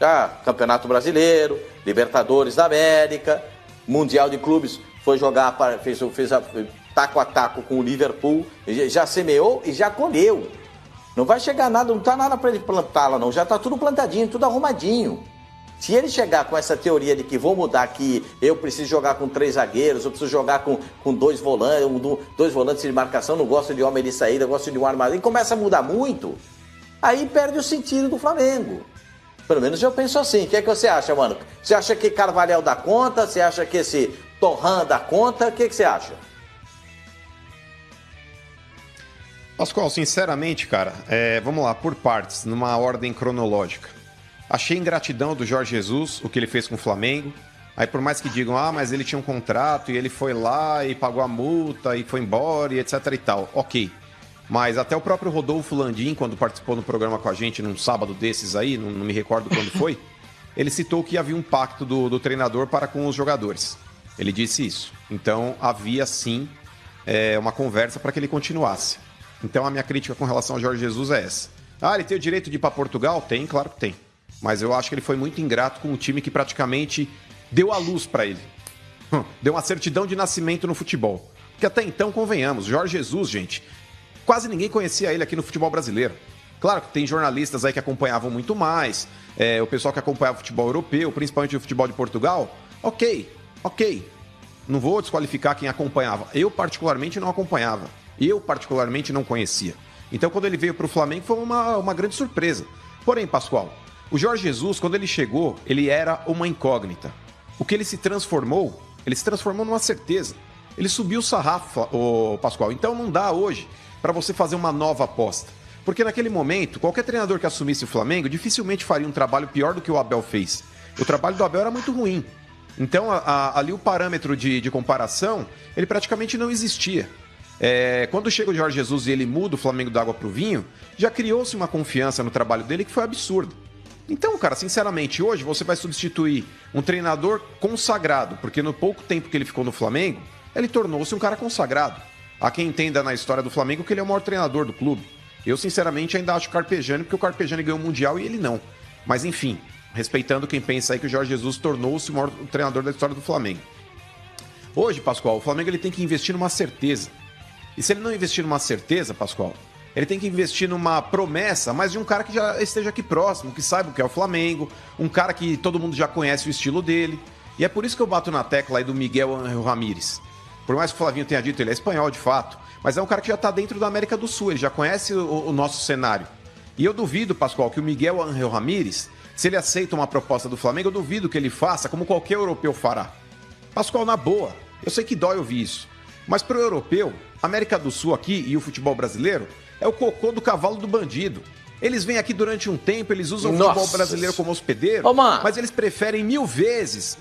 Já Campeonato Brasileiro, Libertadores da América, Mundial de Clubes, foi jogar, fez taco a taco com o Liverpool, já semeou e já colheu. Não vai chegar nada, não tá nada para ele plantar lá não, já tá tudo plantadinho, tudo arrumadinho. Se ele chegar com essa teoria de que vou mudar, que eu preciso jogar com 3 zagueiros, eu preciso jogar com 2 volantes de marcação, não gosto de homem de saída, eu gosto de um armador, e começa a mudar muito, aí perde o sentido do Flamengo. Pelo menos eu penso assim. O que é que você acha, mano? Você acha que Carvalhal dá conta? Você acha que esse Torran dá conta? O que você acha? Pascoal, sinceramente, cara, vamos lá, por partes, numa ordem cronológica. Achei ingratidão do Jorge Jesus, o que ele fez com o Flamengo. Aí por mais que digam, mas ele tinha um contrato e ele foi lá e pagou a multa e foi embora e etc e tal. Ok. Mas até o próprio Rodolfo Landim, quando participou no programa com a gente num sábado desses aí, não me recordo quando foi, ele citou que havia um pacto do treinador para com os jogadores. Ele disse isso. Então havia sim uma conversa para que ele continuasse. Então a minha crítica com relação ao Jorge Jesus é essa. Ele tem o direito de ir para Portugal? Tem, claro que tem. Mas eu acho que ele foi muito ingrato com um time que praticamente deu a luz para ele. Deu uma certidão de nascimento no futebol. Porque até então, convenhamos, Jorge Jesus, gente, quase ninguém conhecia ele aqui no futebol brasileiro. Claro que tem jornalistas aí que acompanhavam muito mais, o pessoal que acompanhava o futebol europeu, principalmente o futebol de Portugal. Ok. Não vou desqualificar quem acompanhava. Eu, particularmente, não acompanhava. Eu, particularmente, não conhecia. Então, quando ele veio para o Flamengo, foi uma grande surpresa. Porém, Pascoal, o Jorge Jesus, quando ele chegou, ele era uma incógnita. O que ele se transformou numa certeza. Ele subiu o sarrafo, Pascoal. Então, não dá hoje para você fazer uma nova aposta. Porque naquele momento, qualquer treinador que assumisse o Flamengo dificilmente faria um trabalho pior do que o Abel fez. O trabalho do Abel era muito ruim. Então, ali o parâmetro de comparação, ele praticamente não existia. Quando chega o Jorge Jesus e ele muda o Flamengo da água para o vinho, já criou-se uma confiança no trabalho dele que foi absurda. Então, cara, sinceramente, hoje você vai substituir um treinador consagrado, porque no pouco tempo que ele ficou no Flamengo, ele tornou-se um cara consagrado. Há quem entenda na história do Flamengo que ele é o maior treinador do clube. Eu, sinceramente, ainda acho o Carpegiani, porque o Carpegiani ganhou o Mundial e ele não. Mas, enfim, respeitando quem pensa aí que o Jorge Jesus tornou-se o maior treinador da história do Flamengo. Hoje, Pascoal, o Flamengo ele tem que investir numa certeza. E se ele não investir numa certeza, Pascoal, ele tem que investir numa promessa, mas de um cara que já esteja aqui próximo, que saiba o que é o Flamengo, um cara que todo mundo já conhece o estilo dele. E é por isso que eu bato na tecla aí do Miguel Ángel Ramírez. Por mais que o Flavinho tenha dito, ele é espanhol de fato, mas é um cara que já está dentro da América do Sul, ele já conhece o nosso cenário. E eu duvido, Pascoal, que o Miguel Ángel Ramírez, se ele aceita uma proposta do Flamengo, eu duvido que ele faça como qualquer europeu fará. Pascoal, na boa, eu sei que dói ouvir isso, mas para o europeu, a América do Sul aqui e o futebol brasileiro é o cocô do cavalo do bandido. Eles vêm aqui durante um tempo, eles usam o futebol brasileiro como hospedeiro, mas eles preferem mil vezes.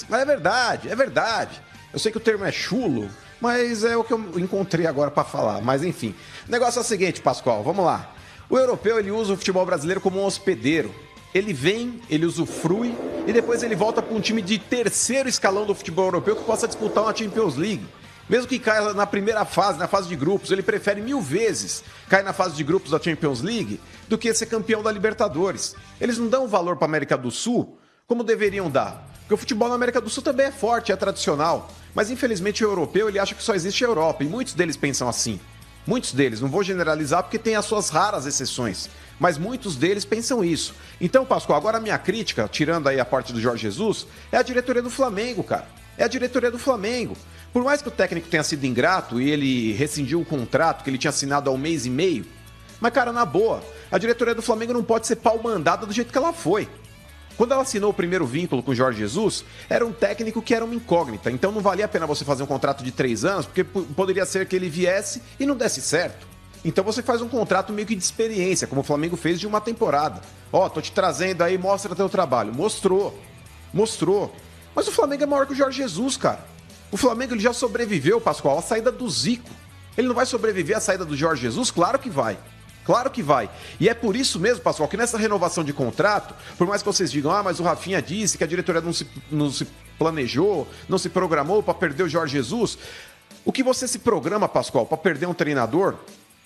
Mas é verdade. Eu sei que o termo é chulo, mas é o que eu encontrei agora para falar. Mas enfim, o negócio é o seguinte, Pascoal, vamos lá. O europeu, ele usa o futebol brasileiro como um hospedeiro. Ele vem, ele usufrui e depois ele volta para um time de terceiro escalão do futebol europeu que possa disputar uma Champions League. Mesmo que caia na primeira fase, na fase de grupos, ele prefere mil vezes cair na fase de grupos da Champions League do que ser campeão da Libertadores. Eles não dão valor para a América do Sul como deveriam dar. Porque o futebol na América do Sul também é forte, é tradicional. Mas infelizmente o europeu, ele acha que só existe a Europa. E muitos deles pensam assim. Muitos deles, não vou generalizar porque tem as suas raras exceções. Mas muitos deles pensam isso. Então, Pascoal, agora a minha crítica, tirando aí a parte do Jorge Jesus, é a diretoria do Flamengo, cara. É a diretoria do Flamengo. Por mais que o técnico tenha sido ingrato e ele rescindiu um contrato que ele tinha assinado há 1 mês e meio, mas, cara, na boa, a diretoria do Flamengo não pode ser pau-mandada do jeito que ela foi. Quando ela assinou o primeiro vínculo com o Jorge Jesus, era um técnico que era uma incógnita. Então não valia a pena você fazer um contrato de 3 anos, porque poderia ser que ele viesse e não desse certo. Então você faz um contrato meio que de experiência, como o Flamengo fez de uma temporada. Tô te trazendo aí, mostra teu trabalho. Mostrou. Mas o Flamengo é maior que o Jorge Jesus, cara. O Flamengo ele já sobreviveu, Pascoal, à saída do Zico. Ele não vai sobreviver à saída do Jorge Jesus? Claro que vai. Claro que vai. E é por isso mesmo, Pascoal, que nessa renovação de contrato, por mais que vocês digam, mas o Rafinha disse que a diretoria não se planejou, não se programou para perder o Jorge Jesus. O que você se programa, Pascoal, para perder um treinador,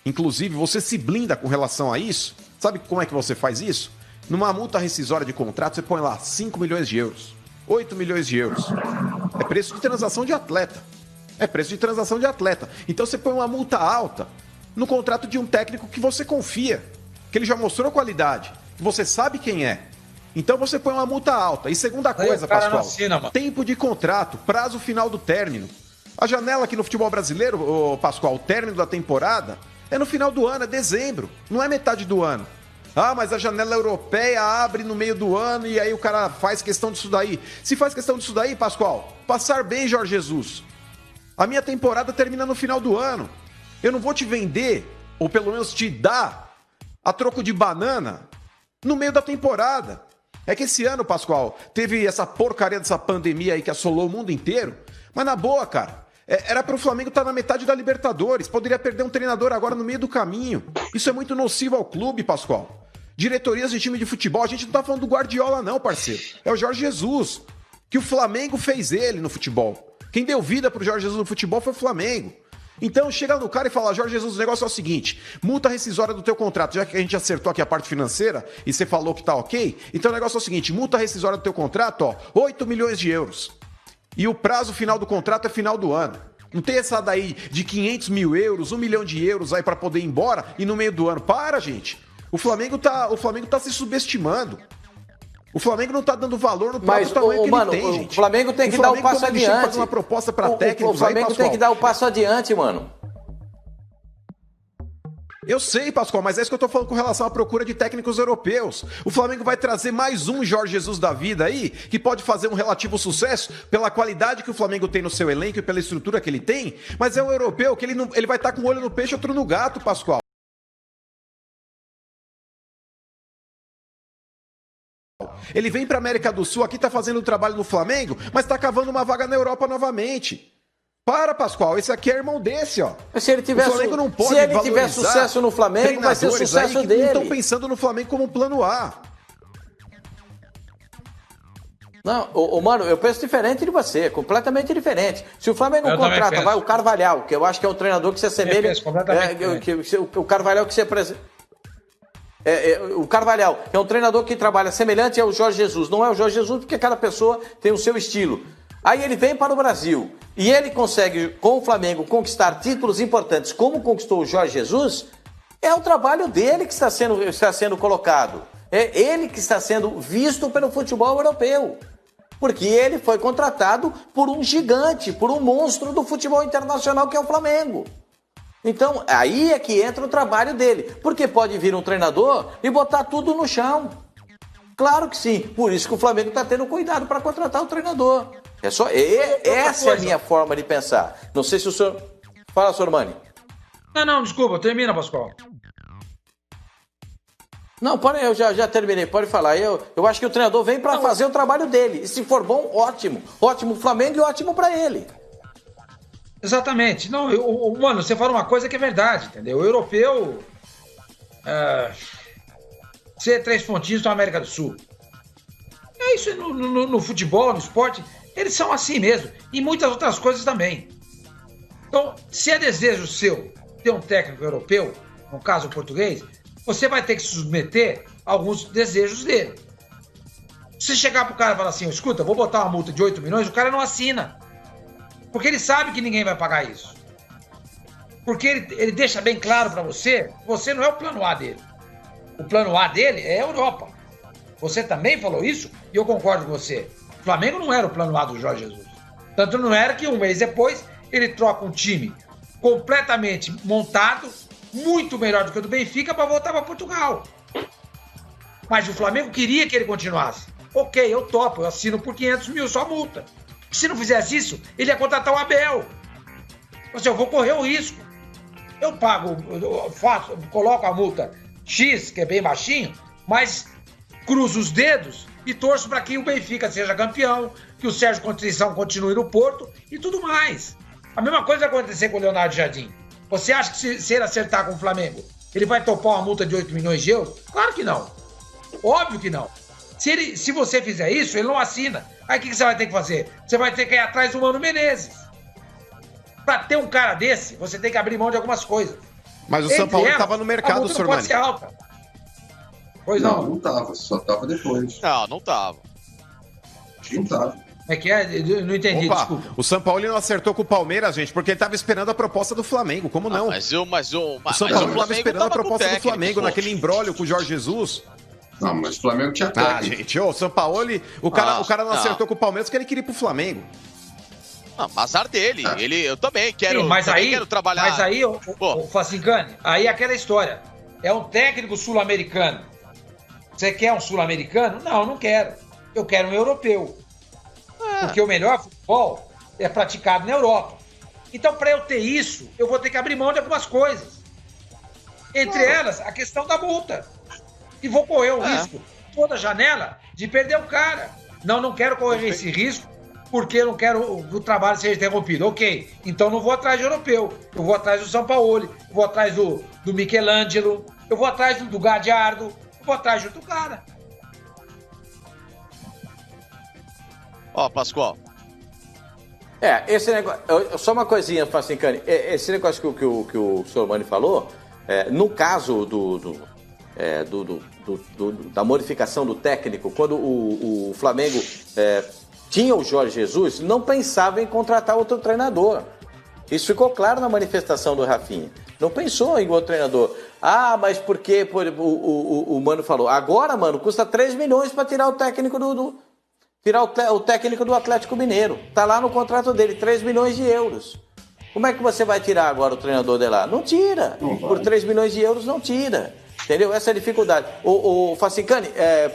inclusive você se blinda com relação a isso. Sabe como é que você faz isso? Numa multa rescisória de contrato, você põe lá 5 milhões de euros, 8 milhões de euros. É preço de transação de atleta. É preço de transação de atleta. Então você põe uma multa alta no contrato de um técnico que você confia, que ele já mostrou qualidade, que você sabe quem é. Então você põe uma multa alta. E segunda coisa, Pascoal, assina, tempo de contrato, prazo final do término. A janela aqui no futebol brasileiro, Pascoal, o término da temporada é no final do ano, é dezembro, não é metade do ano. Ah, mas a janela europeia abre no meio do ano e aí o cara faz questão disso daí. Se faz questão disso daí, Pascoal, passar bem, Jorge Jesus. A minha temporada termina no final do ano. Eu não vou te vender, ou pelo menos te dar, a troco de banana no meio da temporada. É que esse ano, Pascoal, teve essa porcaria dessa pandemia aí que assolou o mundo inteiro. Mas na boa, cara, era para o Flamengo estar na metade da Libertadores. Poderia perder um treinador agora no meio do caminho. Isso é muito nocivo ao clube, Pascoal. Diretorias de time de futebol, a gente não tá falando do Guardiola não, parceiro. É o Jorge Jesus, que o Flamengo fez ele no futebol. Quem deu vida pro Jorge Jesus no futebol foi o Flamengo. Então chega no cara e fala, Jorge Jesus, o negócio é o seguinte, multa rescisória do teu contrato, já que a gente acertou aqui a parte financeira e você falou que tá ok, então o negócio é o seguinte, multa rescisória do teu contrato, ó, 8 milhões de euros. E o prazo final do contrato é final do ano. Não tem essa daí de 500 mil euros, 1 milhão de euros aí pra poder ir embora e no meio do ano. Para, gente. O Flamengo tá se subestimando. O Flamengo não tá dando valor no próprio tamanho que ele tem, gente. O Flamengo tem que dar o passo adiante. Faz uma proposta para técnicos. O Flamengo tem que dar o passo adiante, mano. Eu sei, Pascoal, mas é isso que eu tô falando com relação à procura de técnicos europeus. O Flamengo vai trazer mais um Jorge Jesus da vida aí, que pode fazer um relativo sucesso pela qualidade que o Flamengo tem no seu elenco e pela estrutura que ele tem, mas é um europeu que ele vai estar com um olho no peixe e outro no gato, Pascoal. Ele vem para América do Sul, aqui tá fazendo um trabalho no Flamengo, mas tá cavando uma vaga na Europa novamente. Para, Pascoal, esse aqui é irmão desse, ó. Se ele tiver, o Flamengo não pode se ele tiver sucesso no Flamengo, vai ser o sucesso aí que dele. Não estão pensando no Flamengo como um plano A. Não, mano, eu penso diferente de você, completamente diferente. Se o Flamengo contrata, vai o Carvalhal, que eu acho que é um treinador que se assemelha. O Carvalhal que se apresenta. O Carvalhal, que é um treinador que trabalha semelhante ao Jorge Jesus. Não é o Jorge Jesus, porque cada pessoa tem o seu estilo. Aí ele vem para o Brasil e ele consegue, com o Flamengo, conquistar títulos importantes, como conquistou o Jorge Jesus. É o trabalho dele que está sendo colocado. É ele que está sendo visto pelo futebol europeu. Porque ele foi contratado por um gigante, por um monstro do futebol internacional que é o Flamengo. Então, aí é que entra o trabalho dele. Porque pode vir um treinador e botar tudo no chão. Claro que sim. Por isso que o Flamengo está tendo cuidado para contratar o treinador. Essa é a minha forma de pensar. Não sei se o senhor... Fala, Sormani. Não, desculpa. Termina, Pascoal. Não, eu já terminei. Pode falar. Eu acho que o treinador vem para fazer o trabalho dele. E se for bom, ótimo. Ótimo Flamengo e ótimo para ele. Exatamente. Não, mano, você fala uma coisa que é verdade, entendeu? O europeu... ser 3 pontinhos da América do Sul. É isso no futebol, no esporte, eles são assim mesmo. E muitas outras coisas também. Então, se é desejo seu ter um técnico europeu, no caso o português, você vai ter que se submeter a alguns desejos dele. Se chegar pro cara e falar assim, escuta, vou botar uma multa de 8 milhões, o cara não assina. Porque ele sabe que ninguém vai pagar isso. Porque ele deixa bem claro para você não é o plano A dele. O plano A dele é a Europa. Você também falou isso e eu concordo com você. O Flamengo não era o plano A do Jorge Jesus. Tanto não era que um mês depois ele troca um time completamente montado, muito melhor do que o do Benfica, para voltar para Portugal. Mas o Flamengo queria que ele continuasse. Ok, eu topo, eu assino por 500 mil só multa. Se não fizesse isso, ele ia contratar o Abel. Eu vou correr o risco. Eu pago, coloco a multa X, que é bem baixinho, mas cruzo os dedos e torço para que o Benfica seja campeão, que o Sérgio Conceição continue no Porto e tudo mais. A mesma coisa vai acontecer com o Leonardo Jardim. Você acha que se ele acertar com o Flamengo, ele vai topar uma multa de 8 milhões de euros? Claro que não. Óbvio que não. Se você fizer isso, ele não assina. Aí o que você vai ter que fazer? Você vai ter que ir atrás do Mano Menezes. Para ter um cara desse, você tem que abrir mão de algumas coisas. Mas o São Paulo estava no mercado, Sormani. Pois não? Não tava, só tava depois. Não tava. Não tava. É que é? Eu não entendi, Opa, desculpa. o São Paulo não acertou com o Palmeiras, gente, porque ele estava esperando a proposta do Flamengo. Como não? Mas o São Paulo estava Flamengo esperando a proposta do Flamengo pô. naquele imbróglio com o Jorge Jesus. Não, mas o Flamengo tinha técnico. Gente, o São Paulo, o cara não acertou com o Palmeiras porque ele queria ir pro Flamengo. Azar dele. Eu também quero, Sim, mas também aí, quero trabalhar. Mas aí, o Facincani, aí é aquela história. É um técnico sul-americano. Você quer um sul-americano? Não quero. Eu quero um europeu. Porque o melhor futebol é praticado na Europa. Então, para eu ter isso, eu vou ter que abrir mão de algumas coisas. Entre elas, a questão da multa. E vou correr o risco, toda janela, de perder o cara. Não quero correr esse risco, porque eu não quero que o trabalho seja interrompido. Ok, então não vou atrás de europeu. Eu vou atrás do Sampaoli, eu vou atrás do Michelangelo, eu vou atrás do Gadiardo, eu vou atrás de outro cara. Pascoal. Esse negócio. Só uma coisinha, Facincani. Esse negócio que o senhor Mani falou, no caso da modificação do técnico, quando o Flamengo tinha o Jorge Jesus, não pensava em contratar outro treinador. Isso ficou claro na manifestação do Rafinha. Não pensou em outro treinador. Mas porque o Mano falou, agora, mano, custa 3 milhões para tirar o técnico tirar o técnico do Atlético Mineiro. Tá lá no contrato dele, 3 milhões de euros. Como é que você vai tirar agora o treinador de lá? Não tira. Por 3 milhões de euros, não tira. Entendeu? Essa é a dificuldade. O Facincani,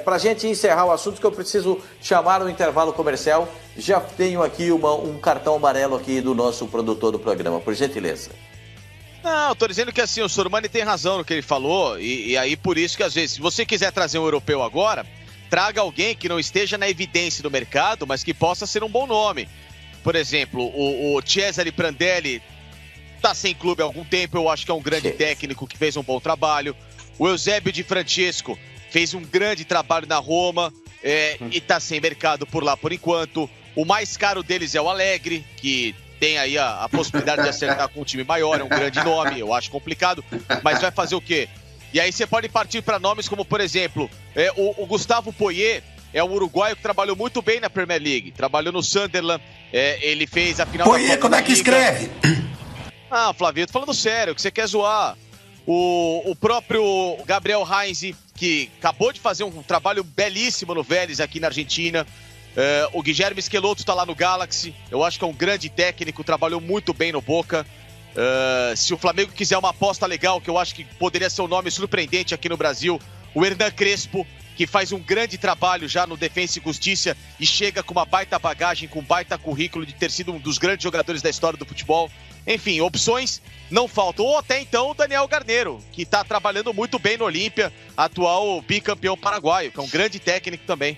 pra gente encerrar o assunto, que eu preciso chamar o intervalo comercial, já tenho aqui um cartão amarelo aqui do nosso produtor do programa, por gentileza. Não, tô dizendo que assim, o Sormani tem razão no que ele falou, e aí por isso que às vezes, se você quiser trazer um europeu agora, traga alguém que não esteja na evidência do mercado, mas que possa ser um bom nome. Por exemplo, o Cesare Prandelli tá sem clube há algum tempo, eu acho que é um grande técnico que fez um bom trabalho. O Eusébio Di Francesco fez um grande trabalho na Roma e tá sem mercado por lá por enquanto. O mais caro deles é o Alegre, que tem aí a possibilidade de acertar com um time maior, é um grande nome, eu acho complicado, mas vai fazer o quê? E aí você pode partir para nomes como, por exemplo, o Gustavo Poyet, é um uruguaio que trabalhou muito bem na Premier League, trabalhou no Sunderland, ele fez a final da Copa Poyet, como é que escreve? Flavio, tô falando sério, que você quer zoar. O próprio Gabriel Heinze, que acabou de fazer um trabalho belíssimo no Vélez aqui na Argentina. O Guilherme Schelotto tá lá no Galaxy, eu acho que é um grande técnico, trabalhou muito bem no Boca. Se o Flamengo quiser uma aposta legal, que eu acho que poderia ser um nome surpreendente aqui no Brasil, o Hernan Crespo, que faz um grande trabalho já no Defensa e Justiça e chega com uma baita bagagem, com um baita currículo de ter sido um dos grandes jogadores da história do futebol. Enfim, opções não faltam. Ou até então o Daniel Garneiro, que está trabalhando muito bem no Olímpia, atual bicampeão paraguaio, que é um grande técnico também.